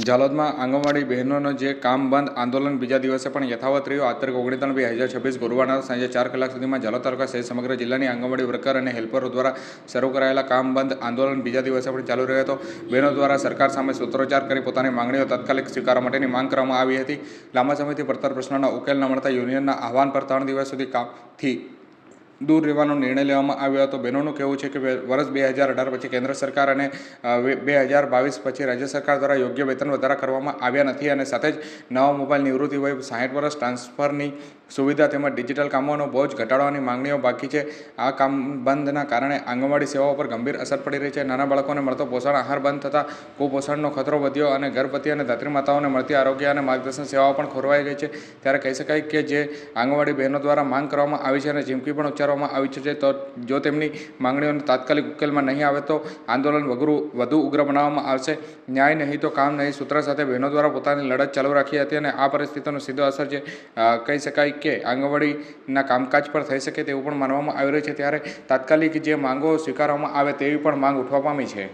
જાલોદમાં આંગણવાડી બહેનોનો જે કામ બંધ આંદોલન બીજા દિવસે પણ યથાવત રહ્યું. આ તારીખ 19/3/2026 ગુરુવારના સાંજે 4 કલાક સુધીમાં જાલોદ તાલુકા સહિત સમગ્ર જિલ્લાની આંગણવાડી વર્કર અને હેલ્પરો દ્વારા શરૂ કરાયેલા કામ બંધ આંદોલન બીજા દિવસે પણ ચાલુ રહ્યો હતો. બહેનો દ્વારા સરકાર સામે સૂત્રોચ્ચાર કરી પોતાની માંગણીઓ તાત્કાલિક સ્વીકારવા માટેની માંગ કરવામાં આવી હતી. લાંબા સમયથી પડતર પ્રશ્નોના ઉકેલ ન મળતા યુનિયનના આહવાન પર 3 દિવસ સુધી કામથી દૂર રહેવાનો નિર્ણય લેવામાં આવ્યો હતો. બહેનોનું કહેવું છે કે વર્ષ 2018 પછી કેન્દ્ર સરકાર અને 2022 પછી રાજ્ય સરકાર દ્વારા યોગ્ય વેતન વધારા કરવામાં આવ્યા નથી અને સાથે જ નવા મોબાઈલ નિવૃત્તિ વય 60 વર્ષ ટ્રાન્સફરની સુવિધા તેમજ ડિજિટલ કામોનો બોજ ઘટાડવાની માંગણીઓ બાકી છે. આ કામ બંધના કારણે આંગણવાડી સેવાઓ પર ગંભીર અસર પડી રહી છે. નાના બાળકોને મળતો પોષણ આહાર બંધ થતાં કુપોષણનો ખતરો વધ્યો અને ગર્ભવતી અને ધાત્રી માતાઓને મળતી આરોગ્ય અને માર્ગદર્શન સેવાઓ પણ ખોરવાઈ ગઈ છે. ત્યારે કહી શકાય કે જે આંગણવાડી બહેનો દ્વારા માંગ કરવામાં આવી છે અને ચીમકી પણ ઉચ્ચારવામાં આવી છે, તો જો તેમની માંગણીઓનો તાત્કાલિક ઉકેલમાં નહીં આવે તો આંદોલન વધુ ઉગ્ર બનાવવામાં આવશે. ન્યાય નહીં તો કામ નહીં સૂત્ર સાથે બહેનો દ્વારા પોતાની લડત ચાલુ રાખી હતી અને આ પરિસ્થિતિનો સીધો અસર જે કહી શકાય કે આંગણવાડીના કામકાજ પર થઈ શકે તેવું પણ માનવામાં આવી રહ્યું છે. ત્યારે તાત્કાલિક જે માંગો સ્વીકારવામાં આવે તેવી પણ માંગ ઉઠવા પામી છે.